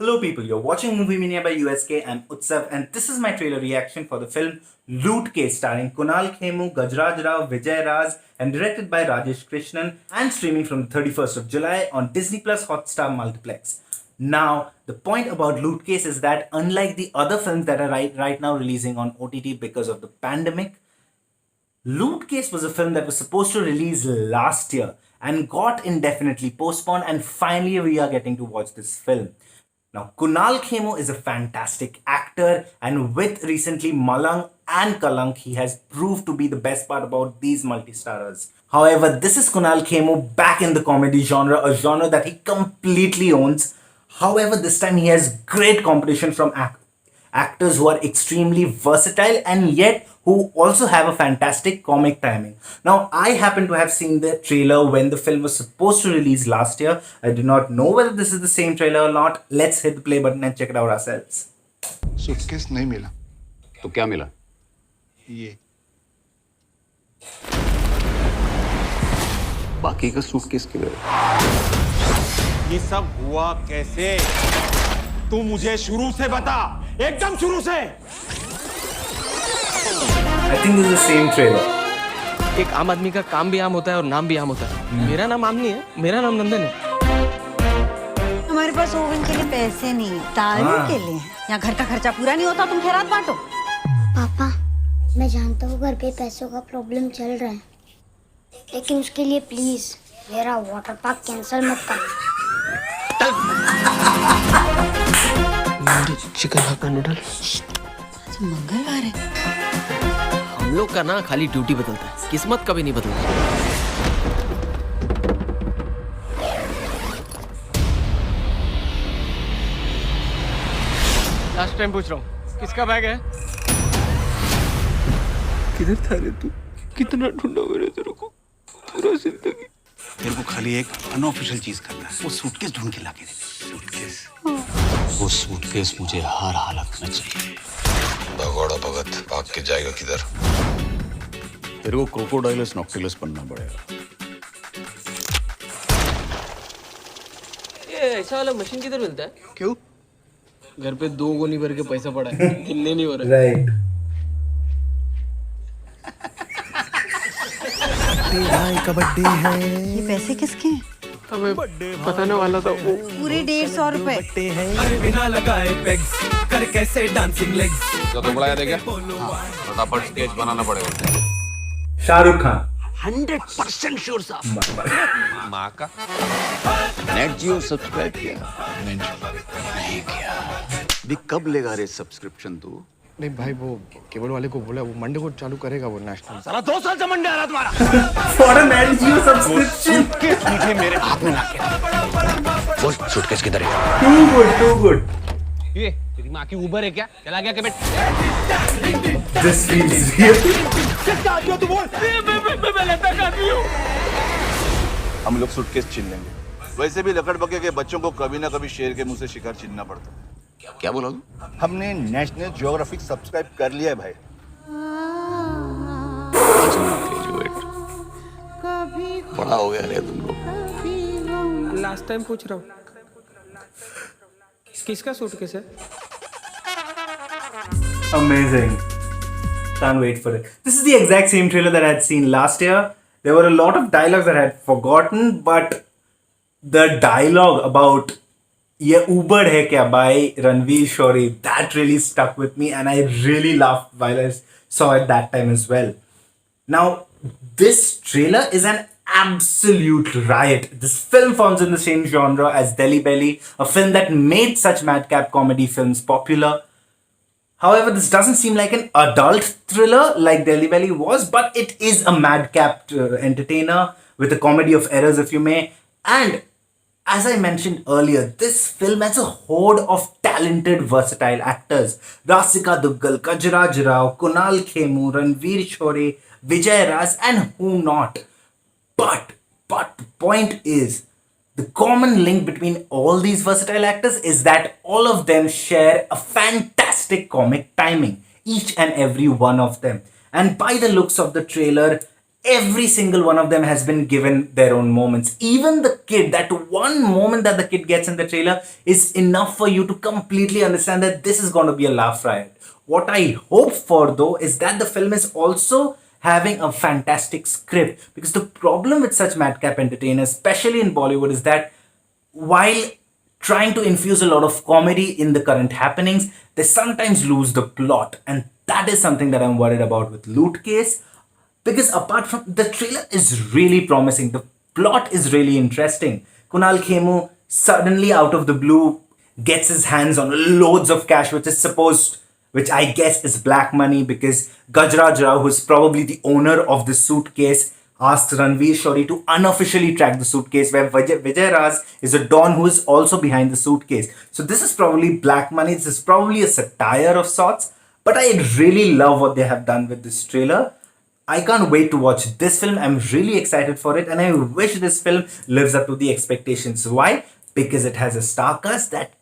Hello people, you're watching Movie Mania by USK. I'm Utsav and this is my trailer reaction for the film Loot Case starring Kunal Khemu, Gajraj Rao, Vijay Raj and directed by Rajesh Krishnan and streaming from the 31st of July on Disney Plus Hotstar Multiplex. Now, the point about Loot Case is that unlike the other films that are right now releasing on OTT because of the pandemic, Loot Case was a film that was supposed to release last year and got indefinitely postponed, and finally we are getting to watch this film. Now, Kunal Khemu is a fantastic actor, and with recently Malang and Kalank, he has proved to be the best part about these multi-starrers. However, this is Kunal Khemu back in the comedy genre, a genre that he completely owns. However, this time he has great competition from actors who are extremely versatile and yet who also have a fantastic comic timing. Now, I happen to have seen the trailer when the film was supposed to release last year. I do not know whether this is the same trailer or not. Let's hit the play button and check it out ourselves. Suitcase नहीं मिला तो क्या मिला? ये बाकी का suitcase किधर? ये सब हुआ कैसे? तू मुझे शुरू से बता, एकदम शुरू से। I think this is the same trailer. एक आम आदमी का काम भी आम होता है और नाम भी आम होता है। मेरा नाम आम नहीं है, मेरा नाम नंदन है। हमारे पास ओवन के लिए पैसे नहीं है, दारू के लिए है। यहाँ घर का खर्चा पूरा नहीं होता, तुम खैरात बांटो। पापा, मैं जानता हूँ घर पे पैसों का प्रॉब्लम चल रहा है, लेकिन उसके लिए प्लीज मेरा वाटर पार्क कैंसिल मत कर। चिकन हक्का नूडल। आज मंगलवार है। हम लोग का ना खाली ड्यूटी बदलता है, किस्मत कभी नहीं बदलता। लास्ट टाइम पूछ रहा हूँ, किसका बैग है? किधर था रे तू? कितना ढूंढा मैंने तेरे को पूरा जिंदगी। तेरे को खाली एक अनऑफिशियल चीज करना है, वो सूटकेस ढूंढ के लाके दे। सूटकेस? वो सूटकेस मुझे हर हालत में चाहिए। भगोड़ा भगत भाग के जाएगा किधर? तेरे को क्रोकोडाइलस नॉक्टिलस बनना पड़ेगा। ये ऐसा वाला मशीन किधर मिलता है? क्यों? घर पे 2 गोनी भर के पैसा पड़ा है, गिनने नहीं हो रहा। Right. ये पैसे किसके हैं? हमें बताने वाला था वो। पूरे 150 रुपए। तो बुलाया देगा? फटाफट स्केच बनाना पड़ेगा। शाहरुख खान. 100% श्योर साहब। माँ का नेट जियो सब्सक्राइब किया? नहीं किया। भी कब लेगा रे सब्सक्रिप्शन तू? नहीं भाई, वो केबल वाले को बोला, वो मंडे को चालू करेगा वो नेशनल। साला 2 साल से मंडे आ रहा तुम्हारा। For a net Jio subscription. Suitcase मुझे मेरे हाथ में लाके। वो सूटकेस किधर है? Too good, too good. ये तेरी माँ की उबर है क्या? चला गया क्या बेटा? This feels real. किसका आदमी हो तू बोल? मैं लेता का आदमी हूँ। हम लोग सूटकेस छीन लेंगे। वैसे भी लकड़बग्गे के बच्चों को कभी ना कभी शेर के मुंह से शिकार छीनना पड़ता है। क्या बोला तू? हमने नेशनल ज्योग्राफिक सब्सक्राइब कर लिया है भाई। बड़ा हो गया रे तुम लोग। लास्ट टाइम पूछ रहा हूँ, किसका सूटकेस है? Amazing. Can't wait for it. This is the exact same trailer that I had seen last year. There were a lot of dialogues that I had forgotten, but the dialogue about "ये Uber है क्या" by Ranveer Shori, that really stuck with me, and I really laughed while I saw it that time as well. Now, this trailer is an absolute riot. This film falls in the same genre as Delhi Belly, a film that made such madcap comedy films popular. However, this doesn't seem like an adult thriller like Delhi Belly was, but it is a madcap entertainer with a comedy of errors, if you may. And as I mentioned earlier, this film has a horde of talented, versatile actors. Rasika Duggal, Gajraj Rao, Kunal Khemu, Ranveer Shori, Vijay Raj, and who not. But the point is, the common link between all these versatile actors is that all of them share a fantastic comic timing, each and every one of them. And by the looks of the trailer, every single one of them has been given their own moments. Even the kid, that one moment that the kid gets in the trailer is enough for you to completely understand that this is going to be a laugh riot. What I hope for though is that the film is also having a fantastic script, because the problem with such madcap entertainers, especially in Bollywood, is that while trying to infuse a lot of comedy in the current happenings, they sometimes lose the plot, and that is something that I'm worried about with Loot Case. Because apart from the trailer is really promising, the plot is really interesting. Kunal Khemu suddenly out of the blue gets his hands on loads of cash, which I guess is black money, because Gajraj Rao, who's probably the owner of the suitcase, asked Ranveer Shori to unofficially track the suitcase, where Vijay Raj is a don who is also behind the suitcase. So this is probably black money. This is probably a satire of sorts. But I really love what they have done with this trailer. I can't wait to watch this film. I'm really excited for it, and I wish this film lives up to the expectations. Why? Because it has a star cast that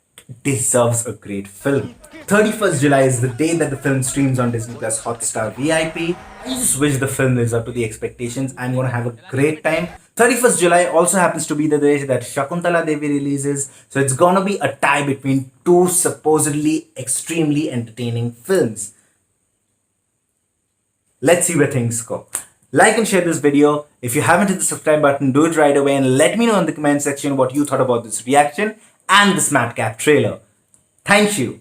deserves a great film. 31st July is the day that the film streams on Disney Plus Hotstar VIP. I just wish the film lives up to the expectations. I'm going to have a great time. 31st July also happens to be the day that Shakuntala Devi releases. So it's going to be a tie between two supposedly extremely entertaining films. Let's see where things go. Like and share this video. If you haven't hit the subscribe button, do it right away and let me know in the comment section what you thought about this reaction and this madcap trailer. Thank you.